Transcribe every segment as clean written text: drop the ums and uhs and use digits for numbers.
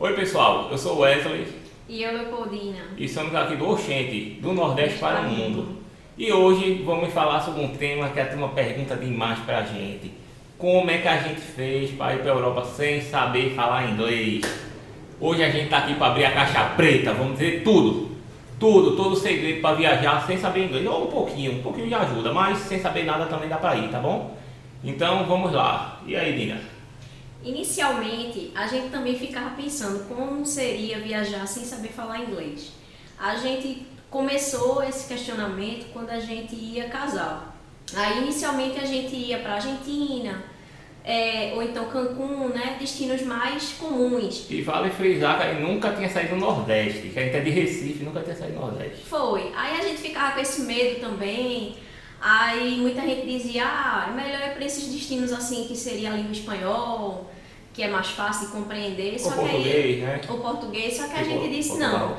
Oi pessoal, eu sou Wesley E eu, Leopoldina. e estamos aqui do Oxente, do Nordeste para o Mundo. E hoje vamos falar sobre um tema que a turma pergunta demais pra gente. Como é que a gente fez para ir para a Europa sem saber falar inglês? Hoje a gente está aqui para abrir a caixa preta, vamos dizer tudo. Tudo, todo o segredo para viajar sem saber inglês. Ou um pouquinho de ajuda, mas sem saber nada também dá para ir, tá bom? Então vamos lá. E aí, Dina? Inicialmente, a gente também ficava pensando como seria viajar sem saber falar inglês. A gente começou esse questionamento quando a gente ia casar. Aí, inicialmente, a gente ia para a Argentina, ou então Cancún, né? Destinos mais comuns. E vale frisar que a gente nunca tinha saído do Nordeste, que a gente é de Recife, nunca tinha saído do Nordeste. Foi. Aí a gente ficava com esse medo também. Aí muita gente dizia, é melhor ir para esses destinos assim que seria a língua espanhol, que é mais fácil de compreender. O português, né? O português, só que a E gente disse Portugal.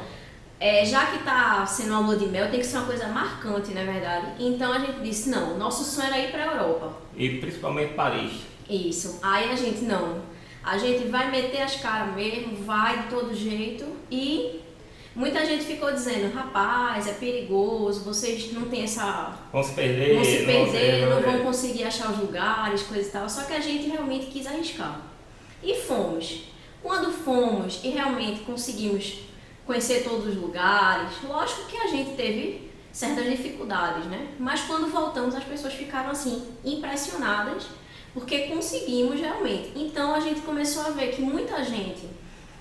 não. Já que está sendo uma lua de mel, tem que ser uma coisa marcante, na verdade. Então a gente disse não, nosso sonho era ir para a Europa. E principalmente Paris. Isso. Aí a gente não. A gente vai meter as caras mesmo, vai de todo jeito e muita gente ficou dizendo, rapaz, é perigoso, vocês não têm essa. Vão se perder, Vão se perder, não vão ver. conseguir achar os lugares, coisa e tal. Só que a gente realmente quis arriscar. E fomos. Quando fomos e realmente conseguimos conhecer todos os lugares, lógico que a gente teve certas dificuldades, né? Mas quando voltamos as pessoas ficaram assim, impressionadas, porque conseguimos realmente. Então a gente começou a ver que muita gente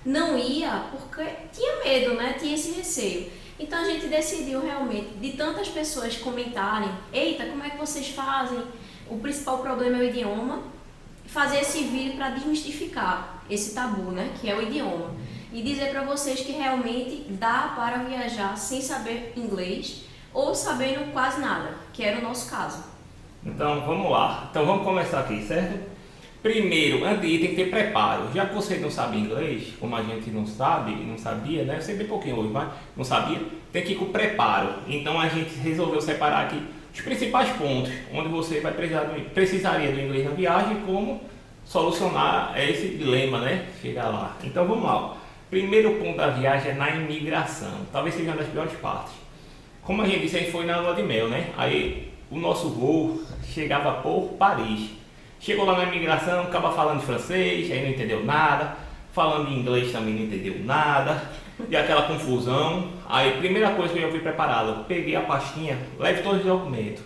não ia porque tinha medo, né? Tinha esse receio. Então a gente decidiu realmente, de tantas pessoas comentarem, eita, como é que vocês fazem? O principal problema é o idioma, fazer esse vídeo para desmistificar esse tabu, né? Que é o idioma. E dizer para vocês que realmente dá para viajar sem saber inglês ou sabendo quase nada, que era o nosso caso. Então vamos lá. Então vamos começar aqui, certo? Primeiro, antes de ir, tem que ter preparo. Já que você não sabe inglês, como a gente não sabe, não sabia, né? Eu sei bem pouquinho hoje, mas não sabia, tem que ir com preparo. Então a gente resolveu separar aqui os principais pontos onde você vai precisaria do inglês na viagem, como solucionar esse dilema, né? Chegar lá. Então vamos lá. Primeiro ponto da viagem é na imigração. Talvez seja uma das piores partes. Como a gente disse, a gente foi na lua de mel, né? Aí o nosso voo chegava por Paris. Chegou lá na imigração, acaba falando francês, aí não entendeu nada. Falando inglês também não entendeu nada. E aquela confusão. Aí, primeira coisa que eu já fui preparado, eu peguei a pastinha, leve todos os documentos.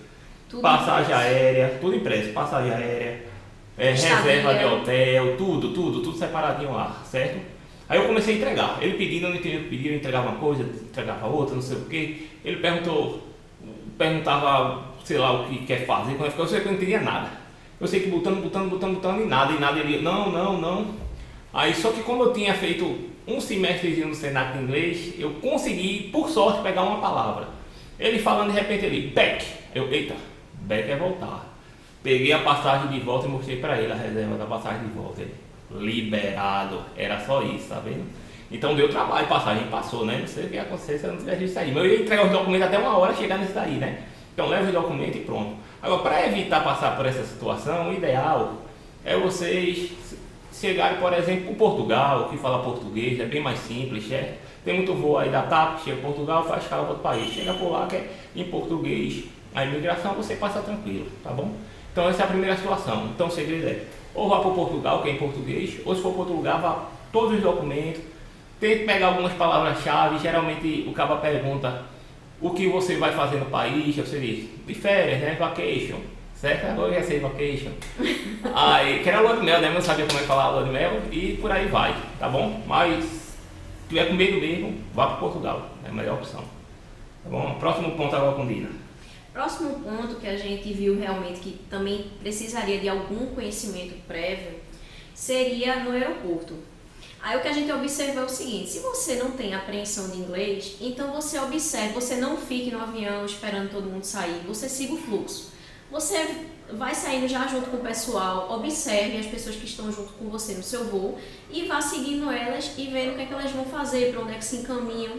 Tudo Passagem impresso. aérea, tudo impresso, passagem aérea, reserva de hotel, tudo separadinho lá, certo? Aí eu comecei a entregar. Ele pedindo, eu não entendia o que pedia, eu entregava uma coisa, entregava outra, não sei o que. Ele perguntava, sei lá, o que quer fazer, quando eu sei que eu não entendia nada. Eu sei que botando e nada ele, não. Aí só que como eu tinha feito um semestrezinho no Senac de inglês, eu consegui, por sorte, pegar uma palavra. Ele falando de repente ele, back. Eita, back é voltar. Peguei a passagem de volta e mostrei pra ele a reserva da passagem de volta. Ele, liberado, era só isso, tá vendo? Então deu trabalho, passagem passou, né? Não sei o que ia acontecer se eu não tivesse isso aí. Mas eu ia entregar os documentos até uma hora chegar nesse daí, né? Então leva os documentos e pronto. Agora, para evitar passar por essa situação, o ideal é vocês chegarem, por exemplo, para Portugal, que fala português, é bem mais simples, certo? Tem muito voo aí da TAP, chega em Portugal, faz escala para outro país. Chega por lá que é em português. A imigração você passa tranquilo, tá bom? Então essa é a primeira situação. Então o segredo é, ou vá para Portugal, que é em português, ou se for para outro lugar, vá todos os documentos, tente pegar algumas palavras-chave. Geralmente o cara pergunta o que você vai fazer no país, você diz, de férias, né, vacation, certo? Agora eu já sei vacation. Aí, que era lua de mel, né, eu não sabia como é falar lua de mel, e por aí vai, tá bom? Mas, se tiver com medo mesmo, vá para Portugal, é a melhor opção. Tá bom? Próximo ponto agora com Dina. Próximo ponto que a gente viu realmente que também precisaria de algum conhecimento prévio seria no aeroporto. Aí o que a gente observa é o seguinte, se você não tem apreensão de inglês, então você observe, você não fique no avião esperando todo mundo sair, você siga o fluxo. Você vai saindo já junto com o pessoal, observe as pessoas que estão junto com você no seu voo e vá seguindo elas e vendo o que é que elas vão fazer, para onde é que se encaminham.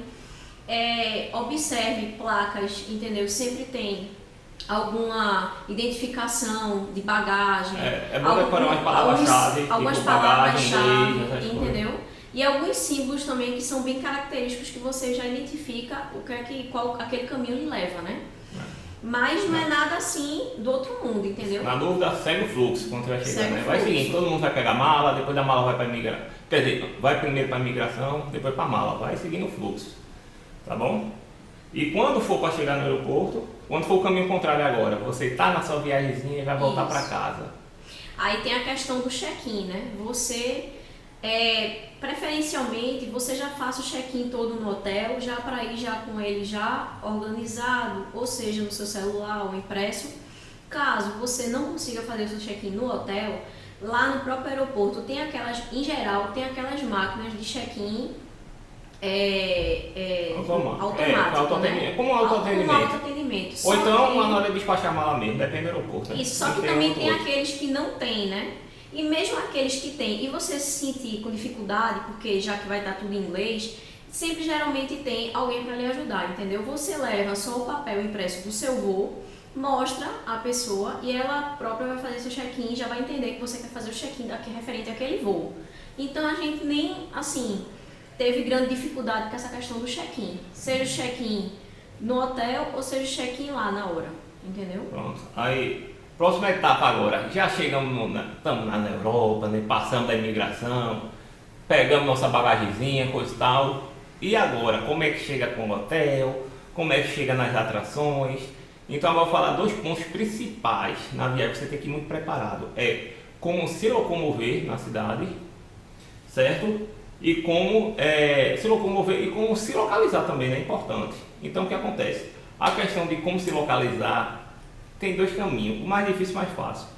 Observe placas, entendeu? Sempre tem alguma identificação de bagagem. É bom decorar umas palavras-chave, Algumas tipo bagagem, palavras-chave, inglês, essas entendeu? coisas. E alguns símbolos também que são bem característicos que você já identifica qual aquele caminho lhe leva, né? Mas não é nada assim do outro mundo, entendeu? Na dúvida, segue o fluxo quando você vai chegar, né? Vai o seguinte, todo mundo vai pegar a mala, depois da mala vai para imigração. Quer dizer, vai primeiro para a imigração, depois para a mala, vai seguindo o fluxo. Tá bom? E quando for para chegar no aeroporto, quando for o caminho contrário agora, você tá na sua viagemzinha e vai voltar para casa. Aí tem a questão do check-in, né? Você, preferencialmente, você já faça o check-in todo no hotel, já para ir já com ele já organizado, ou seja, no seu celular ou impresso. Caso você não consiga fazer o seu check-in no hotel, lá no próprio aeroporto tem aquelas, em geral, tem aquelas máquinas de check-in automático, né? Como autoatendimento. Ou então na hora de despachar a mala mesmo, depende do aeroporto. Né? Isso, só que também tem aqueles que não tem, né? E mesmo aqueles que tem, e você se sentir com dificuldade, porque já que vai estar tudo em inglês, sempre geralmente tem alguém para lhe ajudar, entendeu? Você leva só o papel impresso do seu voo, mostra a pessoa e ela própria vai fazer seu check-in e já vai entender que você quer fazer o check-in referente àquele voo. Então a gente nem, assim, teve grande dificuldade com essa questão do check-in. Seja o check-in no hotel ou seja o check-in lá na hora, entendeu? Pronto. Aí, próxima etapa agora. Já chegamos, estamos na Europa, né? Passamos da imigração, pegamos nossa bagagezinha, coisa e tal. E agora, como é que chega com o hotel? Como é que chega nas atrações? Então eu vou falar dois pontos principais na viagem que você tem que ir muito preparado. É como se locomover na cidade, certo? E como se locomover e como se localizar também, né? É importante. Então o que acontece? A questão de como se localizar tem dois caminhos, o mais difícil e o mais fácil.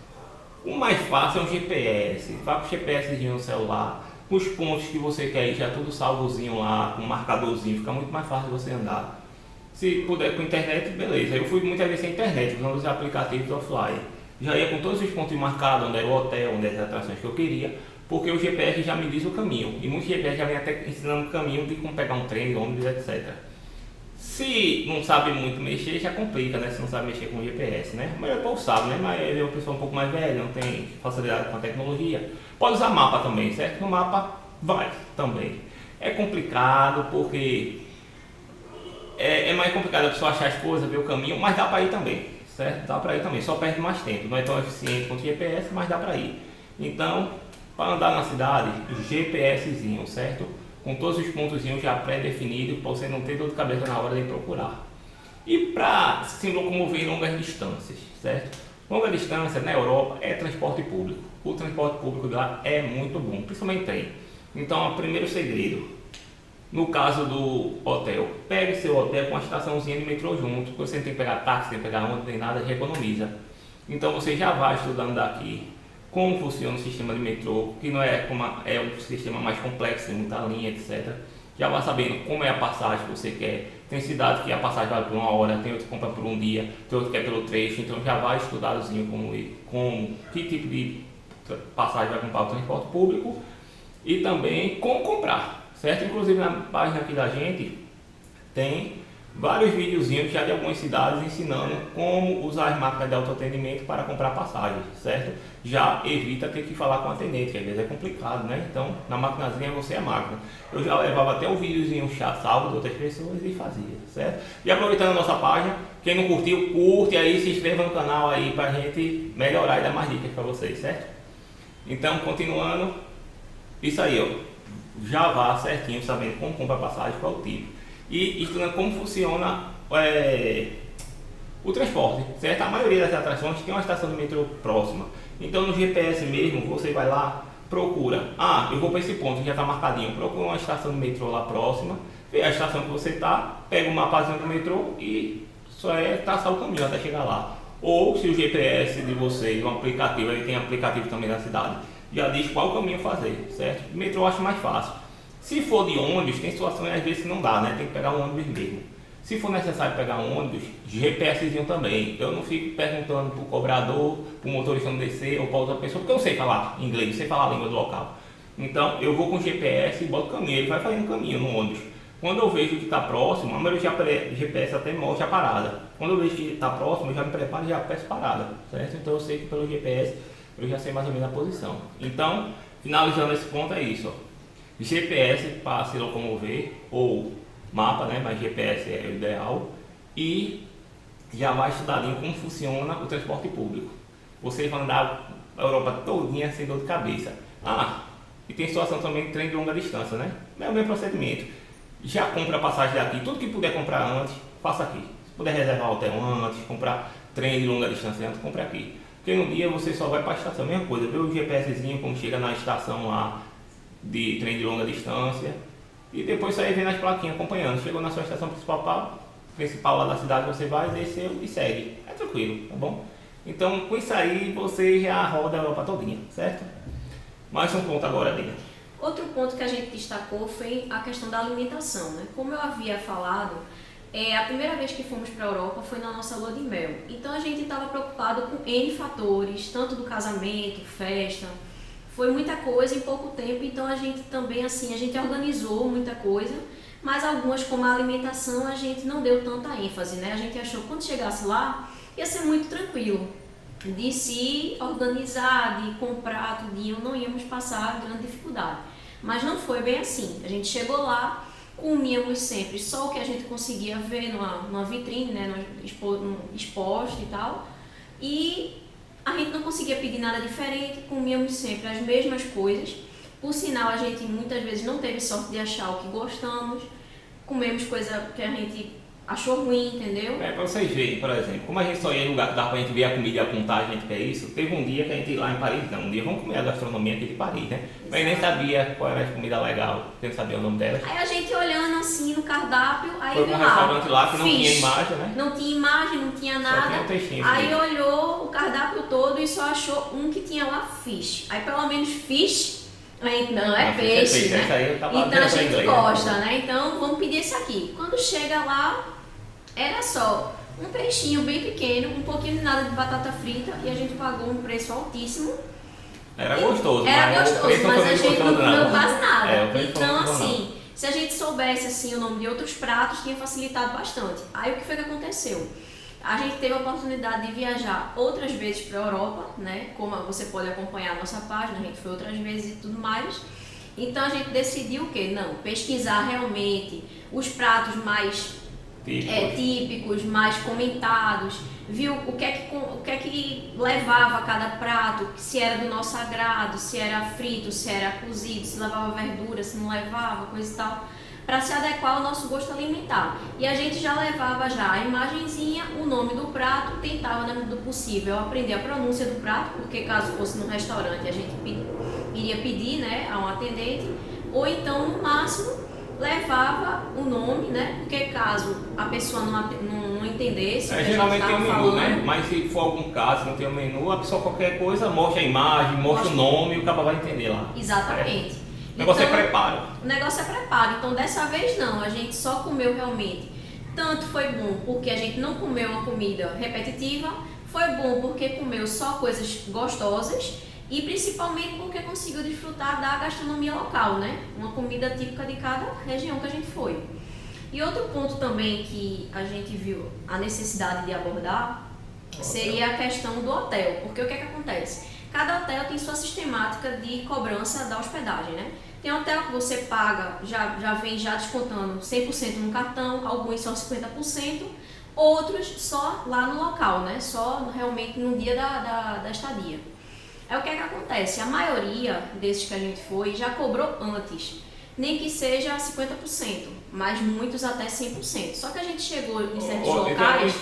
O mais fácil é um GPS, vai com o GPSzinho no celular, com os pontos que você quer ir, já tudo salvozinho lá, com um marcadorzinho, fica muito mais fácil de você andar. Se puder com internet, beleza. Eu fui muitas vezes sem internet, usando os aplicativos offline. Já ia com todos os pontos marcados, onde era o hotel, onde eram as atrações que eu queria, porque o GPS já me diz o caminho. E muitos GPS já vem até ensinando o caminho de como pegar um trem, ônibus, etc. Se não sabe muito mexer, já complica, né? Se não sabe mexer com o GPS, né? A maioria do povo sabe, né? Mas é uma pessoa um pouco mais velha, não tem facilidade com a tecnologia. Pode usar mapa também, certo? No mapa vai também. É complicado porque é mais complicado a pessoa achar as coisas, ver o caminho, mas dá para ir também, certo? Dá para ir também, só perde mais tempo. Não é tão eficiente quanto o GPS, mas dá para ir. Então, para andar na cidade, GPSzinho, certo? Com todos os pontos já pré-definidos, para você não ter dor de cabeça na hora de procurar. E para se locomover em longas distâncias, certo? Longa distância na Europa é transporte público. O transporte público lá é muito bom, principalmente trem. Então, o primeiro segredo, no caso do hotel, pegue seu hotel com uma estaçãozinha de metrô junto, você não tem que pegar táxi, tem que pegar ônibus, nem nada, economiza. Então você já vai estudando daqui como funciona o sistema de metrô, que não é como é um sistema mais complexo, tem muita linha, etc. Já vai sabendo como é a passagem que você quer. Tem cidade que a passagem vale por uma hora, tem outro que compra por um dia, tem outro que é pelo trecho, então já vai estudadozinho como que tipo de passagem vai comprar o transporte público e também como comprar. Certo? Inclusive na página aqui da gente tem vários videozinhos já de algumas cidades ensinando como usar as máquinas de autoatendimento para comprar passagem, certo? Já evita ter que falar com o atendente, que às vezes é complicado, né? Então na maquinazinha você é a máquina. Eu já levava até o videozinho salvo de outras pessoas e fazia, certo? E aproveitando a nossa página, quem não curtiu, curte aí, se inscreva no canal aí pra gente melhorar e dar mais dicas para vocês, certo? Então continuando, isso aí, ó. Já vá certinho, sabendo como compra passagem, qual o tipo. E estudando como funciona o transporte, certo? A maioria das atrações tem uma estação de metrô próxima. Então no GPS mesmo, você vai lá, procura. Ah, eu vou para esse ponto, já está marcadinho. Procura uma estação de metrô lá próxima, vê a estação que você está, pega o mapazinho do metrô e só traçar o caminho até chegar lá. Ou se o GPS de vocês, um aplicativo, ele tem aplicativo também na cidade, já diz qual caminho fazer, certo? O metrô eu acho mais fácil. Se for de ônibus, tem situações às vezes que não dá, né? Tem que pegar um ônibus mesmo. Se for necessário pegar um ônibus, GPSzinho também. Eu não fico perguntando para o cobrador, para o motorista não descer ou para outra pessoa, porque eu não sei falar inglês, não sei falar a língua do local. Então eu vou com GPS e boto o caminho, ele vai fazendo caminho no ônibus. Quando eu vejo que está próximo, a maioria do GPS até mostra a parada. Quando eu vejo que está próximo, eu já me preparo e já peço parada, certo? Então eu sei que pelo GPS eu já sei mais ou menos a posição. Então, finalizando esse ponto é isso, ó. GPS para se locomover, ou mapa, né? Mas GPS é o ideal, e já vai estudadinho como funciona o transporte público. Você vai andar a Europa todinha sem dor de cabeça. E tem situação também de trem de longa distância, né? É o mesmo procedimento. Já compra a passagem daqui, tudo que puder comprar antes, faça aqui. Se puder reservar hotel antes, comprar trem de longa distância antes, compre aqui. Porque no dia você só vai para a estação, mesma coisa, vê o GPSzinho como chega na estação lá de trem de longa distância e depois sair vendo as plaquinhas acompanhando. Chegou na sua estação principal lá da cidade, você vai, desceu e segue. É tranquilo, tá bom? Então com isso aí você já roda a Europa todinha, certo? Mais um ponto agora, Dina. Outro ponto que a gente destacou foi a questão da alimentação, né? Como eu havia falado, a primeira vez que fomos para a Europa foi na nossa lua de mel. Então a gente estava preocupado com N fatores, tanto do casamento, festa, foi muita coisa em pouco tempo, então a gente também, assim, a gente organizou muita coisa, mas algumas, como a alimentação, a gente não deu tanta ênfase, né? A gente achou que quando chegasse lá, ia ser muito tranquilo de se organizar, de comprar tudinho, não íamos passar grande dificuldade. Mas não foi bem assim. A gente chegou lá, comíamos sempre só o que a gente conseguia ver numa vitrine, né, no exposto e tal, e a gente não conseguia pedir nada diferente, comíamos sempre as mesmas coisas. Por sinal, a gente muitas vezes não teve sorte de achar o que gostamos, comemos coisa que a gente achou ruim, entendeu? Pra vocês verem, por exemplo, como a gente só ia em lugar que dava pra gente ver a comida e apontar, a gente quer isso, teve um dia que a gente ia lá em Paris, não, um dia vamos comer a gastronomia aqui de Paris, né? Mas nem sabia qual era a comida legal, porque não sabia o nome dela. Aí a gente olhando assim no cardápio, aí foi viu pra um restaurante lá que não fish. tinha imagem, né? Não tinha imagem, não tinha nada. Só tinha um textinho. Aí olhou o cardápio todo e só achou um que tinha lá fish. Aí pelo menos fish, aí não é peixe, né? Então a gente gosta, né? Então vamos pedir esse aqui. Quando chega lá, era só um peixinho bem pequeno, um pouquinho de nada de batata frita e a gente pagou um preço altíssimo. Era gostoso, mas a gente não comeu quase nada. Então assim, se a gente soubesse assim, o nome de outros pratos, tinha facilitado bastante. Aí o que foi que aconteceu? A gente teve a oportunidade de viajar outras vezes para a Europa, né? Como você pode acompanhar a nossa página, a gente foi outras vezes e tudo mais. Então a gente decidiu o quê? Não, pesquisar realmente os pratos mais típicos, mais comentados, viu o que é que levava cada prato, se era do nosso agrado, se era frito, se era cozido, se levava verdura, se não levava, coisa e tal, para se adequar ao nosso gosto alimentar. E a gente já levava já a imagenzinha, o nome do prato, tentava, na medida do possível, aprender a pronúncia do prato, porque caso fosse num restaurante a gente iria pedir, né, a um atendente, ou então, no máximo, levava o nome, né? Porque caso a pessoa não entendesse, geralmente tem um menu, né? Mas se for algum caso não tem um menu, a pessoa qualquer coisa mostra a imagem, mostra o nome e o cara vai entender lá. Exatamente. O negócio é preparo. O negócio é preparo. Então dessa vez não, a gente só comeu realmente. Tanto foi bom porque a gente não comeu uma comida repetitiva, foi bom porque comeu só coisas gostosas. E principalmente porque conseguiu desfrutar da gastronomia local, né? Uma comida típica de cada região que a gente foi. E outro ponto também que a gente viu a necessidade de abordar seria a questão do hotel. Porque o que é que acontece? Cada hotel tem sua sistemática de cobrança da hospedagem, né? Tem hotel que você paga, já vem já descontando 100% no cartão, alguns só 50%, outros só lá no local, né? Só realmente no dia da estadia. É o que é que acontece, a maioria desses que a gente foi já cobrou antes, nem que seja 50%, mas muitos até 100%. Só que a gente chegou em certos locais,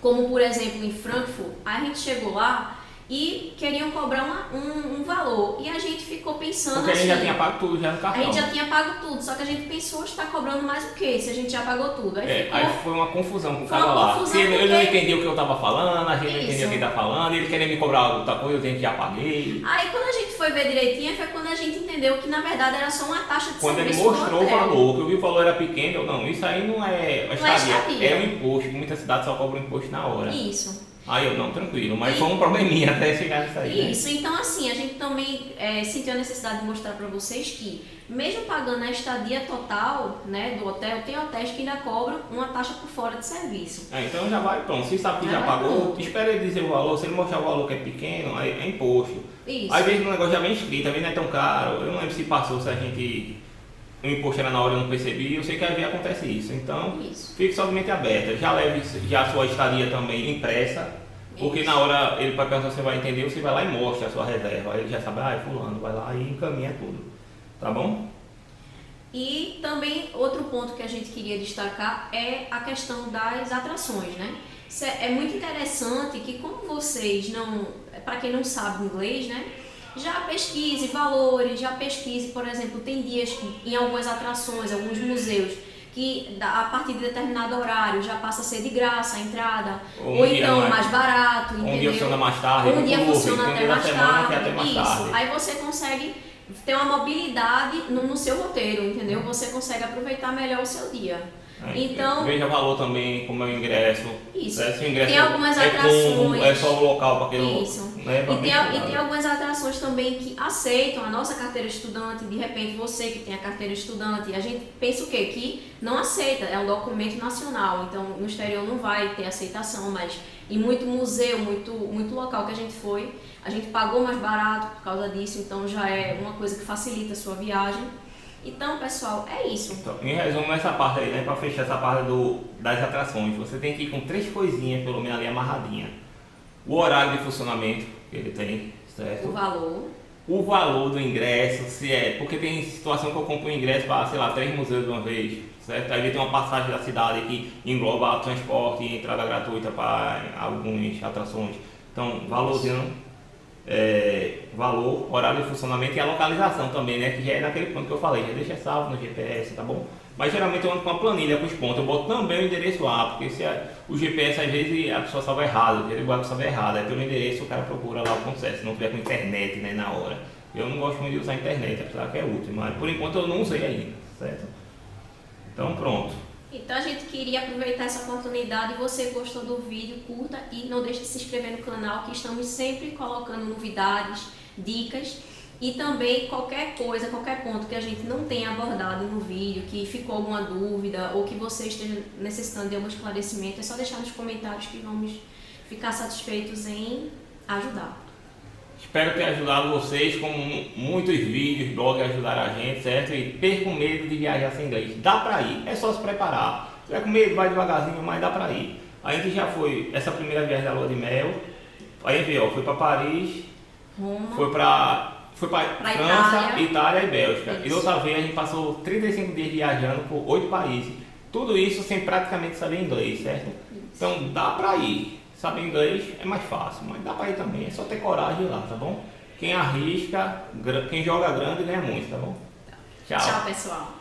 como por exemplo em Frankfurt, a gente chegou lá e queriam cobrar um valor. E a gente ficou pensando porque assim... Porque a gente já tinha pago tudo já no cartão. A gente já tinha pago tudo, só que a gente pensou, está cobrando mais o quê? Se a gente já pagou tudo. Aí foi uma confusão com o cara lá. Ele não entendeu o que eu estava falando, a gente não entendeu o que ele estava falando, ele queria me cobrar outra coisa, eu já paguei. Aí quando a gente foi ver direitinho, foi quando a gente entendeu que na verdade era só uma taxa de quando serviço. Quando ele mostrou o valor, que eu vi o valor era pequeno, eu não, isso aí não é estadia, é um imposto, muitas cidades só cobram imposto na hora. Isso. Aí eu não, tranquilo, mas foi um probleminha até chegar nisso aí. Isso, né? Então assim, a gente também sentiu a necessidade de mostrar para vocês que, mesmo pagando a estadia total, né, do hotel, tem hotéis que ainda cobram uma taxa por fora de serviço. Então já vai pronto, se sabe que já pagou, espera ele dizer o valor, se ele mostrar o valor que é pequeno, aí é imposto. Isso. Às vezes o negócio já vem escrito, às vezes não é tão caro. Eu não lembro se passou, se a gente. O imposto era na hora, eu não percebi. Eu sei que às vezes acontece isso. Então, fique só de mente aberta. Já leve já a sua estadia também impressa. Porque na hora ele vai perguntar se você vai entender, você vai lá e mostra a sua reserva. Aí ele já sabe, é fulano, vai lá e encaminha tudo. Tá bom? E também outro ponto que a gente queria destacar é a questão das atrações, né? É muito interessante que como vocês não, para quem não sabe inglês, né? Já pesquise valores, já pesquise, por exemplo, tem dias em algumas atrações, alguns museus, que a partir de determinado horário já passa a ser de graça a entrada, ou então mais barato, entendeu? Um dia funciona mais tarde, um dia funciona até mais tarde. Isso, aí você consegue ter uma mobilidade no seu roteiro, entendeu? Você consegue aproveitar melhor o seu dia. Então, veja o valor também, como é o ingresso. Isso. Se o ingresso tem algumas atrações. Combo, é só o local para aquele. Isso. E tem algumas atrações também que aceitam a nossa carteira estudante. De repente, você que tem a carteira estudante, a gente pensa o quê? Que não aceita, é um documento nacional. Então, no exterior não vai ter aceitação, mas em muito museu, muito local que a gente foi, a gente pagou mais barato por causa disso. Então, já é uma coisa que facilita a sua viagem. Então, pessoal, é isso. Então, em resumo, essa parte aí, né, para fechar essa parte das atrações, você tem que ir com 3 coisinhas, pelo menos ali amarradinha. O horário de funcionamento que ele tem, certo? O valor do ingresso, se é, porque tem situação que eu compro um ingresso para, sei lá, 3 museus de uma vez, certo? Aí tem uma passagem da cidade que engloba transporte e entrada gratuita para algumas atrações. Então, valorzinho. Valor, horário de funcionamento e a localização também, né? Que já é naquele ponto que eu falei, já deixa salvo no GPS, tá bom? Mas geralmente eu ando com uma planilha com os pontos, eu boto também o endereço lá, porque se o GPS às vezes a pessoa salva errado, ele bota salva errado, aí pelo endereço o cara procura lá o ponto certo, se não tiver com internet, né, na hora. Eu não gosto muito de usar a internet, apesar que é útil, mas por enquanto eu não usei ainda, certo? Então pronto. Então a gente queria aproveitar essa oportunidade. Você gostou do vídeo, curta e não deixe de se inscrever no canal, que estamos sempre colocando novidades, dicas e também qualquer coisa, qualquer ponto que a gente não tenha abordado no vídeo, que ficou alguma dúvida ou que você esteja necessitando de algum esclarecimento, é só deixar nos comentários que vamos ficar satisfeitos em ajudar. Espero ter ajudado vocês, como muitos vídeos, blogs ajudaram a gente, certo? E perca o medo de viajar sem inglês. Dá pra ir, é só se preparar. Se tiver com medo, vai devagarzinho, mas dá pra ir. A gente já foi, essa primeira viagem da lua de mel, aí foi pra Paris, Roma, foi pra França, Itália e Bélgica. Isso. E outra vez a gente passou 35 dias viajando por 8 países. Tudo isso sem praticamente saber inglês, certo? Isso. Então dá pra ir. Saber inglês é mais fácil, mas dá pra ir também, é só ter coragem de ir lá, tá bom? Quem arrisca, quem joga grande ganha muito, tá bom? Tchau, pessoal.